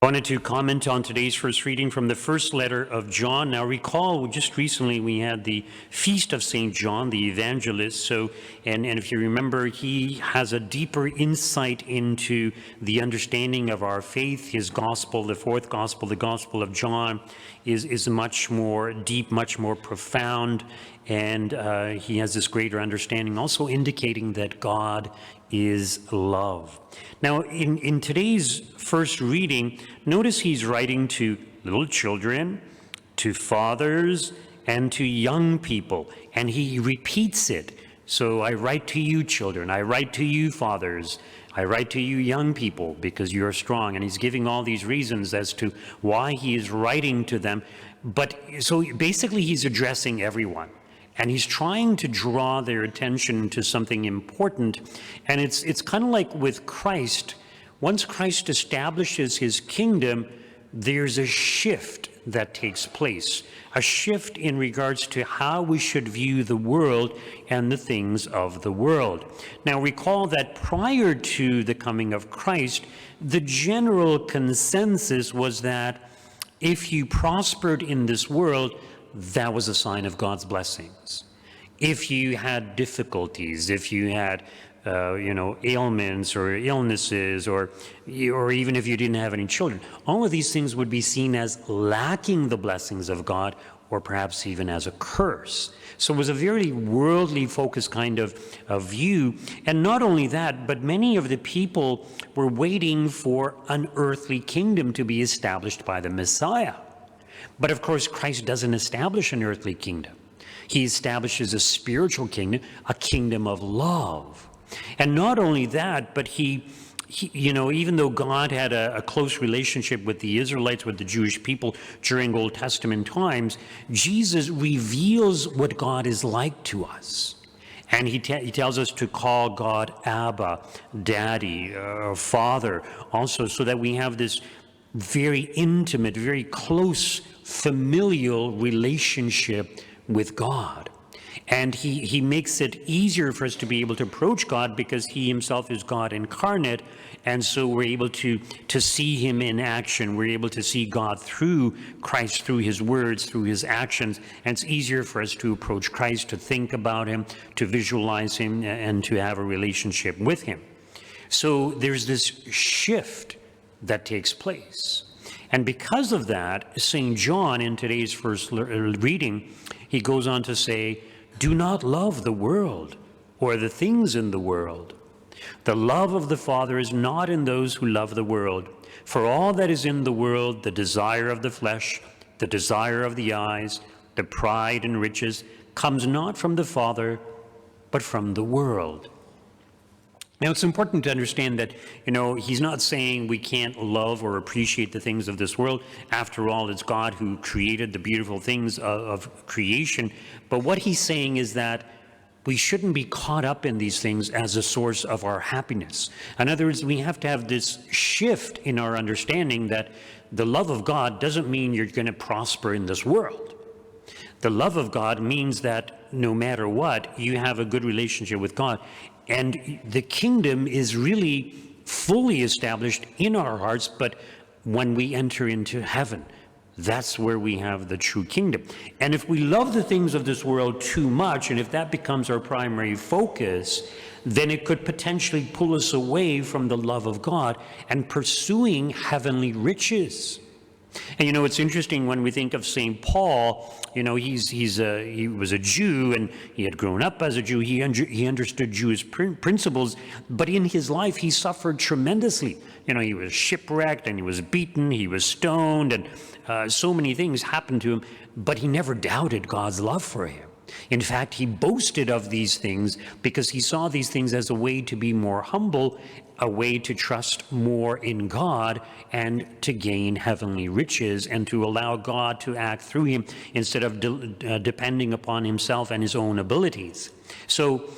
I wanted to comment on today's first reading from the first letter of John. Now recall, just recently we had the feast of St. John, the evangelist. And if you remember, he has a deeper insight into the understanding of our faith. His gospel, the fourth gospel, the Gospel of John, is much more deep, much more profound. And he has this greater understanding, also indicating that God is love. Now, in today's first reading, notice he's writing to little children, to fathers, and to young people, and he repeats it. So I write to you, children, I write to you, fathers, I write to you, young people, because you're strong. And he's giving all these reasons as to why he is writing to them. But so basically he's addressing everyone. And he's trying to draw their attention to something important. And it's kind of like with Christ. Once Christ establishes his kingdom, there's a shift that takes place. A shift in regards to how we should view the world and the things of the world. Now recall that prior to the coming of Christ, the general consensus was that if you prospered in this world, that was a sign of God's blessings. If you had difficulties, if you had, ailments or illnesses, or even if you didn't have any children, all of these things would be seen as lacking the blessings of God, or perhaps even as a curse. So it was a very worldly focused kind of view. And not only that, but many of the people were waiting for an earthly kingdom to be established by the Messiah. But of course, Christ doesn't establish an earthly kingdom. He establishes a spiritual kingdom, a kingdom of love. And not only that, but he even though God had a close relationship with the Israelites, with the Jewish people during Old Testament times, Jesus reveals what God is like to us. And he tells us to call God Abba, Daddy, Father, also, so that we have this very intimate, very close, familial relationship with God. And he makes it easier for us to be able to approach God because he himself is God incarnate. And so we're able to see him in action. We're able to see God through Christ, through his words, through his actions. And it's easier for us to approach Christ, to think about him, to visualize him, and to have a relationship with him. So there's this shift that takes place. And because of that, St. John, in today's first reading, he goes on to say, do not love the world or the things in the world. The love of the Father is not in those who love the world. For all that is in the world, the desire of the flesh, the desire of the eyes, the pride and riches, comes not from the Father, but from the world. Now, it's important to understand that, he's not saying we can't love or appreciate the things of this world. After all, it's God who created the beautiful things of creation. But what he's saying is that we shouldn't be caught up in these things as a source of our happiness. In other words, we have to have this shift in our understanding that the love of God doesn't mean you're going to prosper in this world. The love of God means that no matter what, you have a good relationship with God. And the kingdom is really fully established in our hearts, but when we enter into heaven, that's where we have the true kingdom. And if we love the things of this world too much, and if that becomes our primary focus, then it could potentially pull us away from the love of God and pursuing heavenly riches. And it's interesting when we think of St. Paul. He was a Jew, and he had grown up as a Jew. He understood Jewish principles, but in his life he suffered tremendously. He was shipwrecked, and he was beaten, he was stoned, and so many things happened to him, but he never doubted God's love for him. In fact, he boasted of these things because he saw these things as a way to be more humble, a way to trust more in God, and to gain heavenly riches, and to allow God to act through him instead of depending upon himself and his own abilities. So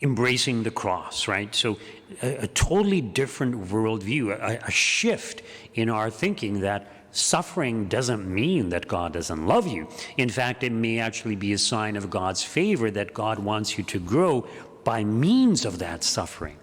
embracing the cross, right? So a totally different worldview, a shift in our thinking that suffering doesn't mean that God doesn't love you. In fact, it may actually be a sign of God's favor that God wants you to grow by means of that suffering.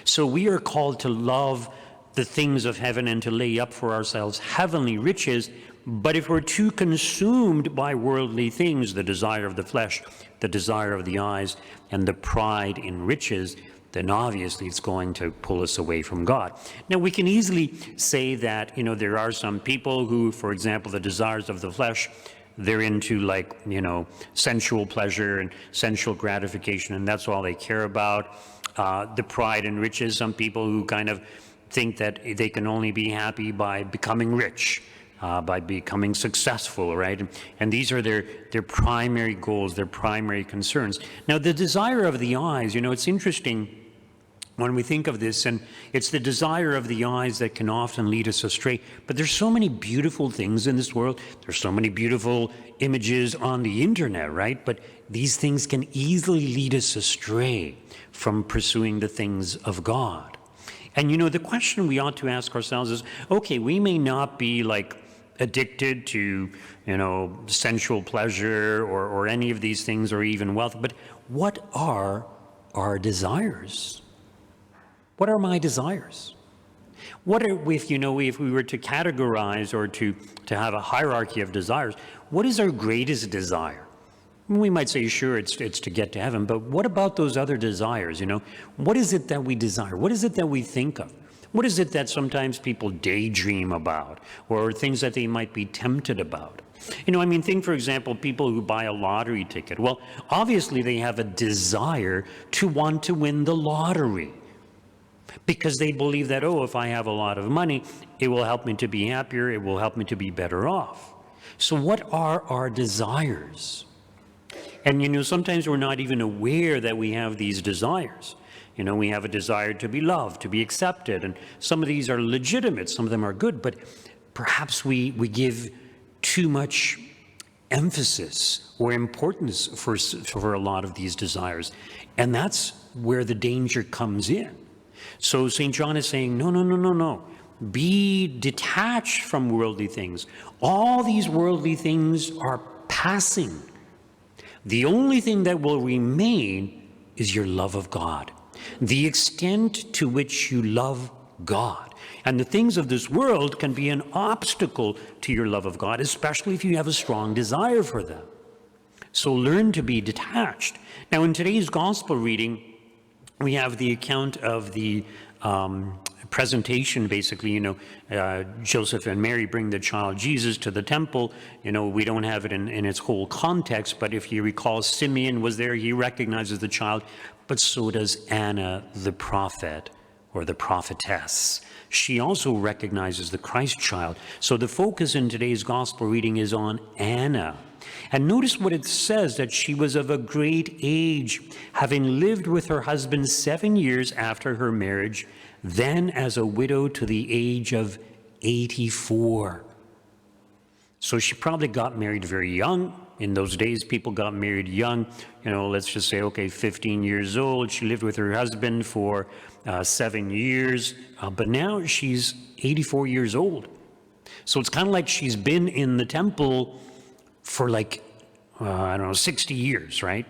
So we are called to love the things of heaven and to lay up for ourselves heavenly riches. But if we're too consumed by worldly things, the desire of the flesh, the desire of the eyes, and the pride in riches, then obviously it's going to pull us away from God. Now, we can easily say that, there are some people who, for example, the desires of the flesh, they're into sensual pleasure and sensual gratification, and that's all they care about. The pride in riches, some people who kind of think that they can only be happy by becoming rich, by becoming successful, right? And these are their primary goals, their primary concerns. Now, the desire of the eyes, it's interesting when we think of this, and it's the desire of the eyes that can often lead us astray. But there's so many beautiful things in this world. There's so many beautiful images on the internet, right? But these things can easily lead us astray from pursuing the things of God. And the question we ought to ask ourselves is, okay, we may not be addicted to, sensual pleasure or any of these things, or even wealth, but what are our desires? What are my desires? What are, if we were to categorize or to have a hierarchy of desires, what is our greatest desire? We might say, sure, it's to get to heaven, but what about those other desires? What is it that we desire? What is it that we think of? What is it that sometimes people daydream about, or things that they might be tempted about? Think, for example, people who buy a lottery ticket. Well, obviously they have a desire to want to win the lottery, because they believe that, if I have a lot of money, it will help me to be happier, it will help me to be better off. So what are our desires? And sometimes we're not even aware that we have these desires. We have a desire to be loved, to be accepted, and some of these are legitimate, some of them are good, but perhaps we give too much emphasis or importance for a lot of these desires, and that's where the danger comes in. So St. John is saying, no. Be detached from worldly things. All these worldly things are passing. The only thing that will remain is your love of God, the extent to which you love God. And the things of this world can be an obstacle to your love of God, especially if you have a strong desire for them. So learn to be detached. Now, in today's gospel reading, we have the account of the presentation, basically, Joseph and Mary bring the child Jesus to the temple. We don't have it in its whole context, but if you recall, Simeon was there, he recognizes the child, but so does Anna, the prophet, or the prophetess. She also recognizes the Christ child. So the focus in today's gospel reading is on Anna. And notice what it says, that she was of a great age, having lived with her husband 7 years after her marriage, then as a widow to the age of 84. So she probably got married very young. In those days, people got married young. Let's just say, 15 years old. She lived with her husband for 7 years, but now she's 84 years old. So it's kind of like she's been in the temple for 60 years, right?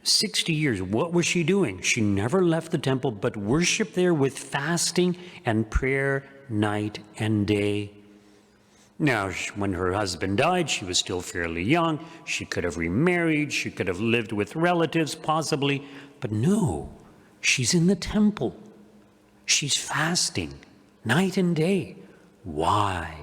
60 years. What was she doing? She never left the temple, but worshiped there with fasting and prayer night and day. Now, when her husband died, she was still fairly young. She could have remarried. She could have lived with relatives, possibly. But no, she's in the temple. She's fasting night and day. Why?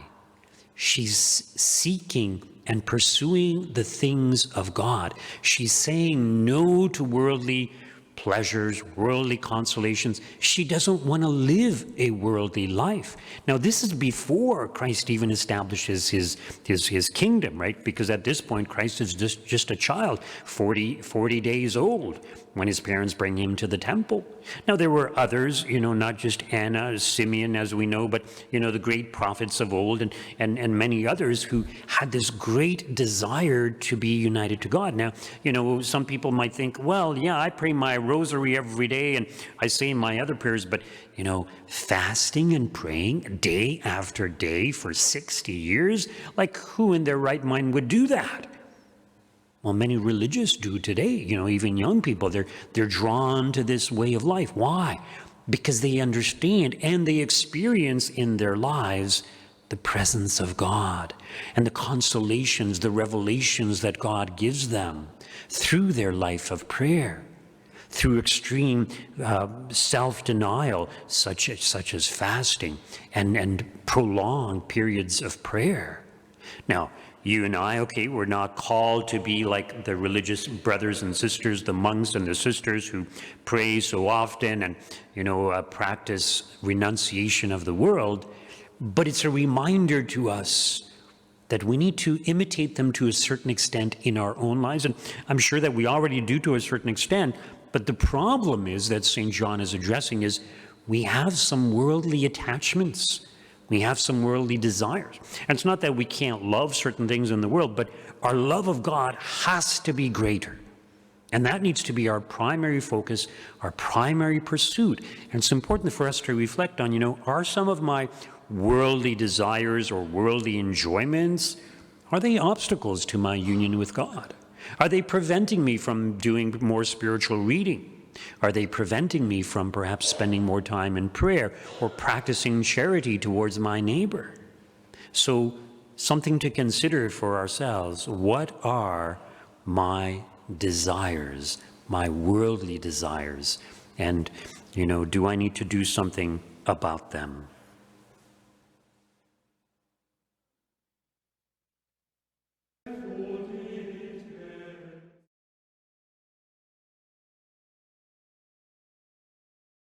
She's seeking and pursuing the things of God. She's saying no to worldly pleasures, worldly consolations. She doesn't want to live a worldly life. Now, this is before Christ even establishes his kingdom, right? Because at this point, Christ is just a child, 40 days old. when his parents bring him to the temple. Now, there were others, not just Anna, Simeon, as we know, but, the great prophets of old and many others who had this great desire to be united to God. Now, some people might think, well, yeah, I pray my rosary every day and I say my other prayers, but, fasting and praying day after day for 60 years, like who in their right mind would do that? Well, many religious do today, even young people, they're drawn to this way of life. Why? Because they understand and they experience in their lives the presence of God and the consolations, the revelations that God gives them through their life of prayer, through extreme self-denial, such as fasting and prolonged periods of prayer. Now, you and I, we're not called to be like the religious brothers and sisters, the monks and the sisters who pray so often and, practice renunciation of the world. But it's a reminder to us that we need to imitate them to a certain extent in our own lives. And I'm sure that we already do to a certain extent. But the problem is that St. John is addressing is we have some worldly attachments. We have some worldly desires. And it's not that we can't love certain things in the world, but our love of God has to be greater. And that needs to be our primary focus, our primary pursuit. And it's important for us to reflect on, are some of my worldly desires or worldly enjoyments, are they obstacles to my union with God? Are they preventing me from doing more spiritual reading? Are they preventing me from perhaps spending more time in prayer or practicing charity towards my neighbor? So something to consider for ourselves. What are my desires, my worldly desires? And, do I need to do something about them?